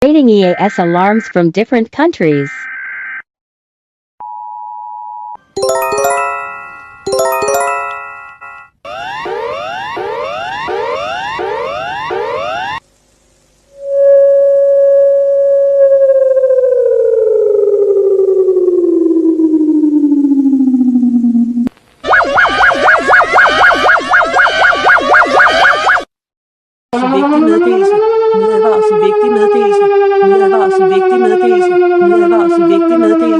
Rating EAS alarms from different countries. Vigtig meddelelse. Vigtig meddelelse. Vigtig meddelelse. Vigtig meddelelse.